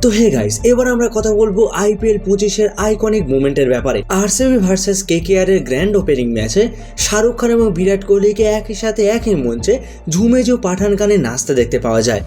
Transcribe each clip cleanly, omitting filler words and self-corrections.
তো hey guys, এবার আমরা কথা বলবো আইপিএল 25-এর আইকনিক মোমেন্টের ব্যাপারে। আরসিবি ভার্সেস কেকেআর এর গ্র্যান্ড ওপেনিং ম্যাচে শাহরুখ খান এবং বিরাট কোহলিকে একই সাথে একই মঞ্চে ঝুমেজো পাঠান গানে নাচতে দেখতে পাওয়া যায়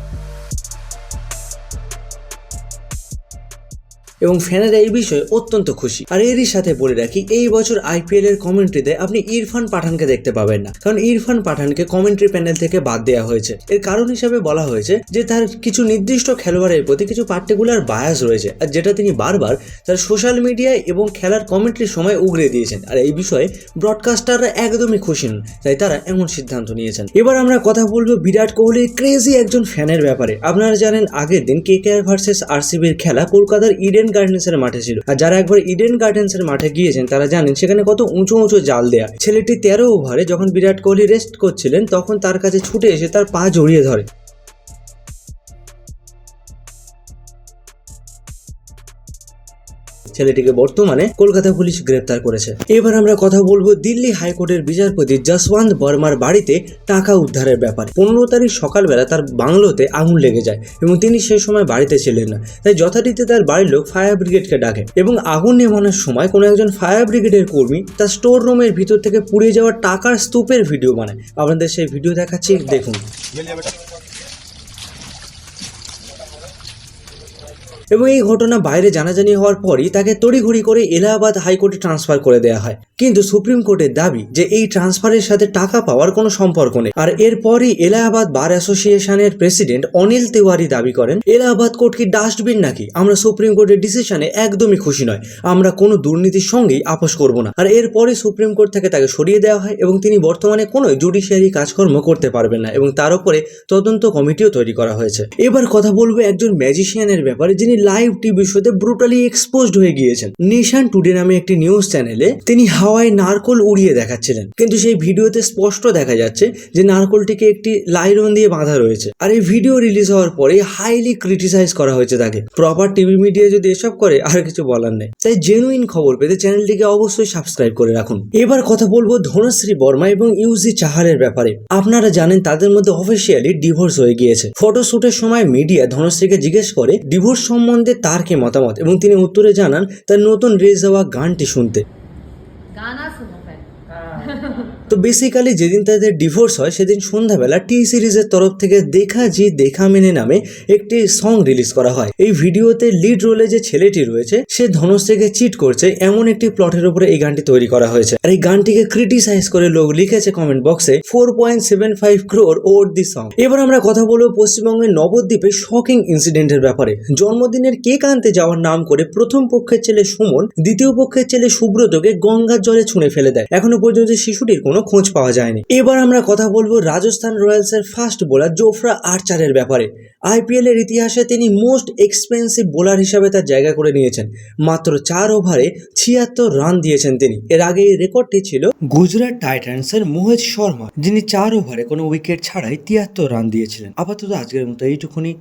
এবং ফ্যানেরা এই বিষয়ে অত্যন্ত খুশি। আর এরই সাথে বলে রাখি, এই বছর আইপিএল এর কমেন্ট্রিতে আপনি ইরফান পাঠানকে দেখতে পাবেন না, কারণ ইরফান পাঠানকে কমেন্ট্রি প্যানেল থেকে বাদ দেওয়া হয়েছে। এর কারণ হিসেবে বলা হয়েছে যে তার কিছু নির্দিষ্ট খেলোয়াড়ের প্রতি কিছু পার্টিকুলার বায়াস রয়েছে, আর যেটা তিনি বারবার তার সোশ্যাল মিডিয়ায় এবং খেলার কমেন্ট্রির সময় উগরে দিয়েছেন। আর এই বিষয়ে ব্রডকাস্টাররা একদমই খুশি নন, তাই তারা এমন সিদ্ধান্ত নিয়েছেন। এবার আমরা কথা বলবো বিরাট কোহলির ক্রেজি একজন ফ্যানের ব্যাপারে। আপনারা জানেন, আগের দিন কেকেআর ভার্সেস আরসিবির খেলা কলকাতার ইডেন গার্ডেন্সের মাঠে ছিল। আর যারা একবার ইডেন গার্ডেন্সের মাঠে গিয়েছেন তারা জানেন সেখানে কত উঁচু উঁচু জাল দেয়া। ছেলেটি 13 ওভারে যখন বিরাট কোহলি রেস্ট করছিলেন তখন তার কাছে ছুটে এসে তার পা জড়িয়ে ধরে। ছেলেটিকে বর্তমানে কলকাতা পুলিশ গ্রেপ্তার করেছে। এবার আমরা কথা বলবো দিল্লি হাইকোর্টের বিচারপতি যশবন্ত বর্মার বাড়িতে টাকা উদ্ধারের ব্যাপারে। 15 তারিখ সকালবেলা তার বাংলোতে আগুন লেগে যায় এবং তিনি সেই সময় বাড়িতে ছিলেন না, তাই যথারীতি তার বাড়ির লোক ফায়ার ব্রিগেডকে ডাকে এবং আগুন নেভানোর সময় কোনো একজন ফায়ার ব্রিগেডের কর্মী তার স্টোর রুমের ভিতর থেকে পুড়ে যাওয়া টাকার স্তূপের ভিডিও বানায়। আপনাদের সেই ভিডিও দেখাচ্ছি, দেখুন। এবং এই ঘটনা বাইরে জানাজানি হওয়ার পরই তাকে তড়িঘড়ি করে এলাহাবাদ হাইকোর্টে ট্রান্সফার করে দেওয়া হয়। কিন্তু সুপ্রিম কোর্টের দাবি যে এই ট্রান্সফারের সাথে টাকা পাওয়ার কোনো সম্পর্ক নেই। আর এরপরই এলাহাবাদ বার অ্যাসোসিয়েশনের প্রেসিডেন্ট অনিল তিওয়ারি দাবি করেন, এলাহাবাদ কোর্ট কি ডাস্টবিন নাকি? আমরা সুপ্রিম কোর্টের ডিসিশনে একদমই খুশি নয়, আমরা কোনো দুর্নীতির সঙ্গেই আপোষ করব না। আর এরপরে সুপ্রিম কোর্ট থেকে তাকে সরিয়ে দেওয়া হয় এবং তিনি বর্তমানে কোনো জুডিশিয়ারি কাজকর্ম করতে পারবেন না এবং তার উপরে তদন্ত কমিটিও তৈরি করা হয়েছে। এবার কথা বলবো একজন ম্যাজিশিয়ানের ব্যাপারে, যিনি লাইভ টিভি শোতে ব্রুটালি এক্সপোজড হয়ে গিয়েছেন। নেশন টুডে নামে একটি নিউজ চ্যানেলে তিনি হাওয়ায় নারকোল উড়িয়ে দেখাচ্ছিলেন, কিন্তু সেই ভিডিওতে স্পষ্ট দেখা যাচ্ছে যে নারকোলটিকে একটি লাইলন দিয়ে বাঁধা রয়েছে। আর এই ভিডিও রিলিজ হওয়ার পরে হাইলি ক্রিটিসাইজ করা হয়েছে তাকে। প্রপার টিভি মিডিয়া যদি এসব করে আর কিছু বলার নেই। তাই জেনুইন খবর পেতে চ্যানেলটিকে অবশ্যই সাবস্ক্রাইব করে রাখুন। এবার কথা বলবো ধনশ্রী বর্মা এবং ইউজি চাহারের ব্যাপারে। আপনারা জানেন তাদের মধ্যে অফিসিয়ালি ডিভোর্স হয়ে গিয়েছে। ফটোশুটের সময় মিডিয়া ধনশ্রীকে জিজ্ঞেস করে ডিভোর্স সম্বন্ধে তার কি মতামত, এবং তিনি উত্তরে জানান তার নতুন রিলিজ হওয়া গানটি শুনতে। তো বেসিক্যালি যেদিন তাদের ডিভোর্স হয় সেদিন সন্ধ্যাবেলা টি সিরিজের তরফ থেকে দেখা জি দেখা মেনে নামে একটি সং রিলিজ করা হয়। এই ভিডিওতে লিড রোলে যে ছেলেটি রয়েছে সে ধনশ্রীকে চিট করছে, এমন একটি প্লটের উপরে এই গানটি তৈরি করা হয়েছে। আর এই গানটিকে ক্রিটিসাইজ করে লোক লিখেছে কমেন্ট বক্সে 4.75 crore ওভার দি সং। এবার আমরা কথা বলবো পশ্চিমবঙ্গের নবদ্বীপে শকিং ইনসিডেন্টের ব্যাপারে। জন্মদিনের কেক আনতে যাওয়ার নাম করে প্রথম পক্ষের ছেলে সুমন দ্বিতীয় পক্ষের ছেলে সুব্রতকে গঙ্গার জলে ছুঁড়ে ফেলে দেয়। এখনো পর্যন্ত শিশুটির কোনো খোঁজ পাওয়া যায়নি। এবার আমরা কথা বলবো রাজস্থান রয়্যালসের ফার্স্ট বোলার জোফরা আর্চারের ব্যাপারে। আইপিএল এর ইতিহাসে তিনি মোস্ট এক্সপেন্সিভ বোলার হিসাবে তার জায়গা করে নিয়েছেন। মাত্র 4 ওভারে 76 রান দিয়েছেন তিনি। এর আগে এই রেকর্ডটি ছিল গুজরাট টাইটান্সের মোহিত শর্মা, যিনি 4 ওভারে কোনো উইকেট ছাড়াই 73 রান দিয়েছিলেন। আপাতত আজকের মতো এইটুকুনি।